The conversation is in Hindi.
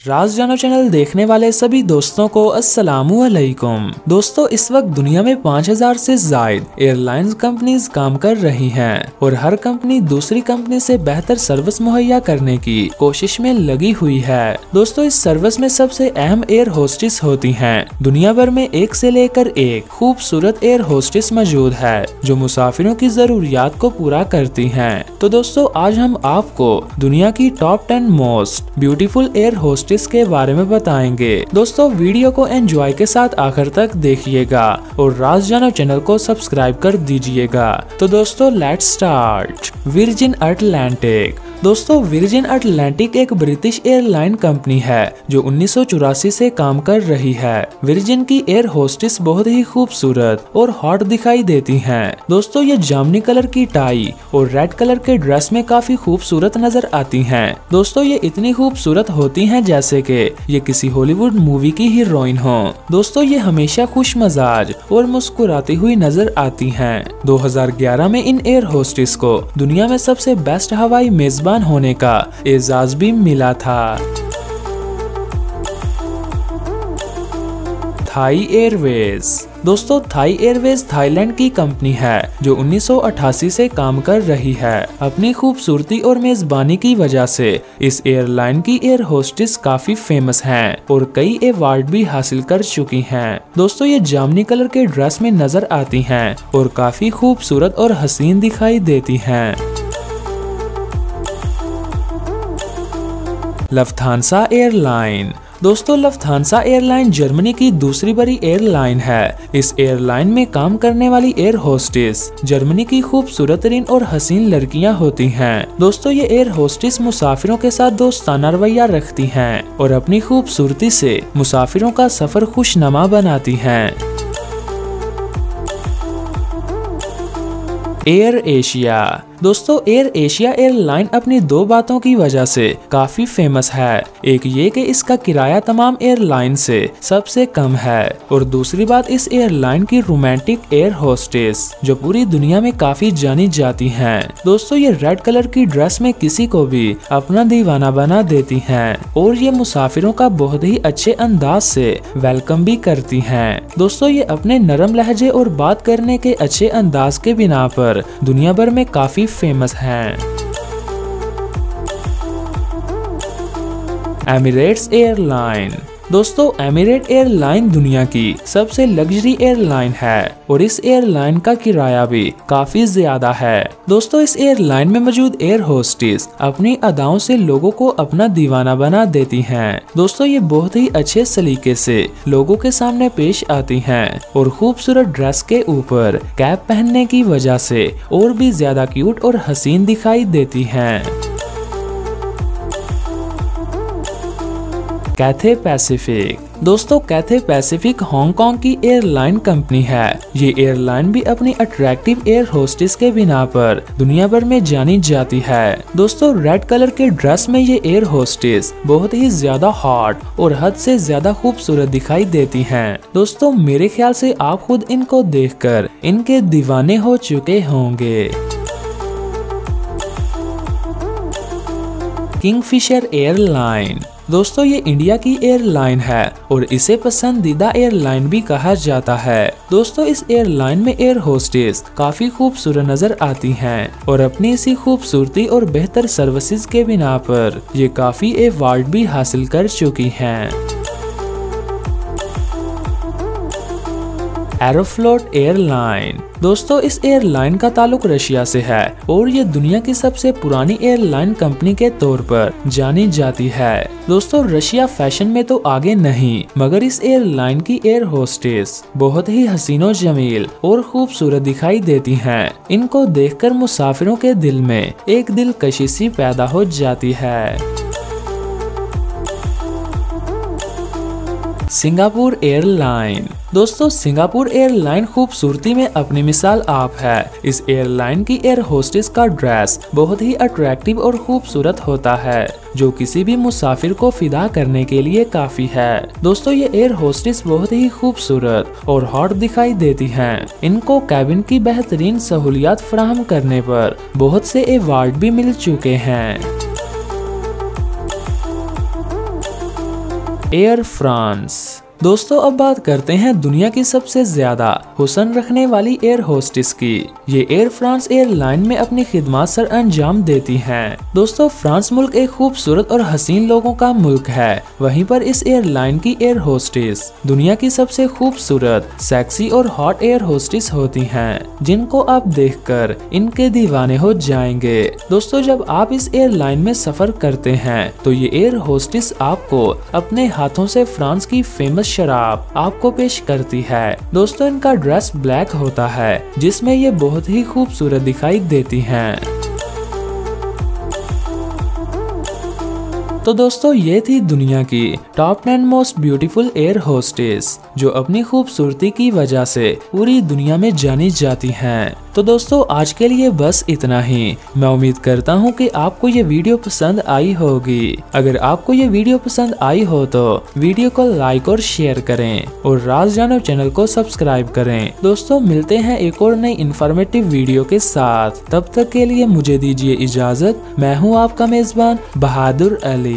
राज जानो चैनल देखने वाले सभी दोस्तों को अस्सलामु अलैकुम। दोस्तों, इस वक्त दुनिया में 5000 से ज्यादा एयरलाइंस कंपनीज काम कर रही हैं और हर कंपनी दूसरी कंपनी से बेहतर सर्विस मुहैया करने की कोशिश में लगी हुई है। दोस्तों, इस सर्विस में सबसे अहम एयर होस्टेस होती हैं। दुनिया भर में एक से लेकर एक खूबसूरत एयर होस्टेस मौजूद है जो मुसाफिरों की जरूरियात को पूरा करती हैं। तो दोस्तों, आज हम आपको दुनिया की top 10 most beautiful air hostess के बारे में बताएंगे। दोस्तों, वीडियो को एंजॉय के साथ आखिर तक देखिएगा और राज जानो चैनल को सब्सक्राइब कर दीजिएगा। तो दोस्तों, लेट्स स्टार्ट। विर्जिन अटलांटिक। दोस्तों, विर्जिन अटलांटिक एक ब्रिटिश एयरलाइन कंपनी है जो 1984 से काम कर रही है। विर्जिन की एयर होस्टेस बहुत ही खूबसूरत और हॉट दिखाई देती हैं। दोस्तों, ये जामुनी कलर की टाई और रेड कलर के ड्रेस में काफी खूबसूरत नजर आती हैं। दोस्तों, ये इतनी खूबसूरत होती हैं जैसे कि ये किसी हॉलीवुड मूवी की हीरोइन हो। दोस्तों, ये हमेशा खुश मजाज और मुस्कुराती हुई नजर आती हैं। 2011 में इन एयर होस्टेस को दुनिया में सबसे बेस्ट हवाई मेजबान होने का एजाज भी मिला था। Thai Airways. दोस्तों, थाई एयरवेज थाईलैंड की कंपनी है जो 1988 से काम कर रही है। अपनी खूबसूरती और मेजबानी की वजह से इस एयरलाइन की एयर होस्टेस काफी फेमस हैं और कई अवार्ड भी हासिल कर चुकी हैं। दोस्तों, ये जामुनी कलर के ड्रेस में नजर आती हैं और काफी खूबसूरत और हसीन दिखाई देती हैं। लफ्थांसा एयरलाइन। दोस्तों, लफ्थांसा एयरलाइन जर्मनी की दूसरी बड़ी एयरलाइन है। इस एयरलाइन में काम करने वाली एयर होस्टेस जर्मनी की खूबसूरत तरीन और हसीन लड़कियां होती हैं। दोस्तों, ये एयर होस्टेस मुसाफिरों के साथ दोस्ताना रवैया रखती हैं और अपनी खूबसूरती से मुसाफिरों का सफर खुशनुमा बनाती हैं। Air Asia. दोस्तों, एयर एशिया एयरलाइन अपनी दो बातों की वजह से काफी फेमस है। एक ये कि इसका किराया तमाम एयरलाइन से सबसे कम है और दूसरी बात इस एयरलाइन की रोमांटिक एयर होस्टेस जो पूरी दुनिया में काफी जानी जाती हैं। दोस्तों, ये रेड कलर की ड्रेस में किसी को भी अपना दीवाना बना देती हैं और ये मुसाफिरों का बहुत ही अच्छे अंदाज से वेलकम भी करती हैं। दोस्तों, ये अपने नरम लहजे और बात करने के अच्छे अंदाज के बिना पर दुनिया भर में काफी फेमस हैं। Emirates airline. दोस्तों, एमिरेट एयरलाइन दुनिया की सबसे लग्जरी एयरलाइन है और इस एयरलाइन का किराया भी काफी ज्यादा है। दोस्तों, इस एयरलाइन में मौजूद एयर होस्टेस अपनी अदाओं से लोगों को अपना दीवाना बना देती हैं। दोस्तों, ये बहुत ही अच्छे सलीके से लोगों के सामने पेश आती हैं और खूबसूरत ड्रेस के ऊपर कैप पहनने की वजह से और भी ज्यादा क्यूट और हसीन दिखाई देती हैं। Cathay Pacific. दोस्तों, कैथे पैसिफिक हांगकांग की एयरलाइन कंपनी है। ये एयरलाइन भी अपनी अट्रैक्टिव एयर होस्टेस के बिना पर दुनिया भर में जानी जाती है। दोस्तों, रेड कलर के ड्रेस में ये एयर होस्टेस बहुत ही ज्यादा हॉट और हद से ज्यादा खूबसूरत दिखाई देती हैं। दोस्तों, मेरे ख्याल से आप खुद इनको देखकर इनके दीवाने हो चुके होंगे। Kingfisher airline. दोस्तों, ये इंडिया की एयरलाइन है और इसे पसंदीदा एयरलाइन भी कहा जाता है। दोस्तों, इस एयरलाइन में एयर होस्टेस काफी खूबसूरत नजर आती हैं और अपनी इसी खूबसूरती और बेहतर सर्विसेज के बिना पर ये काफी अवार्ड भी हासिल कर चुकी हैं। Aeroflot airline. दोस्तों, इस एयरलाइन का ताल्लुक रशिया से है और ये दुनिया की सबसे पुरानी एयरलाइन कंपनी के तौर पर जानी जाती है। दोस्तों, रशिया फैशन में तो आगे नहीं, मगर इस एयरलाइन की एयर होस्टेस बहुत ही हसीनो जमील और खूबसूरत दिखाई देती हैं। इनको देखकर मुसाफिरों के दिल में एक दिलकशी सी पैदा हो जाती है। Singapore airline. दोस्तों, सिंगापुर एयरलाइन खूबसूरती में अपनी मिसाल आप है। इस एयरलाइन की एयर होस्टेस का ड्रेस बहुत ही अट्रैक्टिव और खूबसूरत होता है जो किसी भी मुसाफिर को फिदा करने के लिए काफी है। दोस्तों, ये एयर होस्टेस बहुत ही खूबसूरत और हॉट दिखाई देती हैं। इनको कैबिन की बेहतरीन सहूलियात फराहम करने पर बहुत से अवार्ड भी मिल चुके हैं। Air France. दोस्तों अब बात करते हैं दुनिया की सबसे ज्यादा हुस्न रखने वाली एयर होस्टेस की। ये एयर फ्रांस एयरलाइन में अपनी खिदमत सर अंजाम देती हैं। दोस्तों फ्रांस मुल्क एक खूबसूरत और हसीन लोगों का मुल्क है। वहीं पर इस एयरलाइन की एयर होस्टेस दुनिया की सबसे खूबसूरत, सेक्सी और हॉट एयर होस्टेस होती हैं, जिनको आप देखकर इनके दीवाने हो जाएंगे। दोस्तों जब आप इस एयरलाइन में सफर करते हैं तो ये एयर होस्टेस आपको अपने हाथों से फ्रांस की फेमस शराब आपको पेश करती है। दोस्तों इनका ड्रेस ब्लैक होता है, जिसमें ये बहुत ही खूबसूरत दिखाई देती हैं। तो दोस्तों ये थी दुनिया की top 10 most beautiful air hostess, जो अपनी खूबसूरती की वजह से पूरी दुनिया में जानी जाती हैं। तो दोस्तों आज के लिए बस इतना ही। मैं उम्मीद करता हूँ कि आपको ये वीडियो पसंद आई होगी। अगर आपको ये वीडियो पसंद आई हो तो वीडियो को लाइक और शेयर करें और राज जानो चैनल को सब्सक्राइब करें। दोस्तों मिलते हैं एक और नई इन्फॉर्मेटिव वीडियो के साथ। तब तक के लिए मुझे दीजिए इजाजत। मैं हूँ आपका मेजबान बहादुर अली।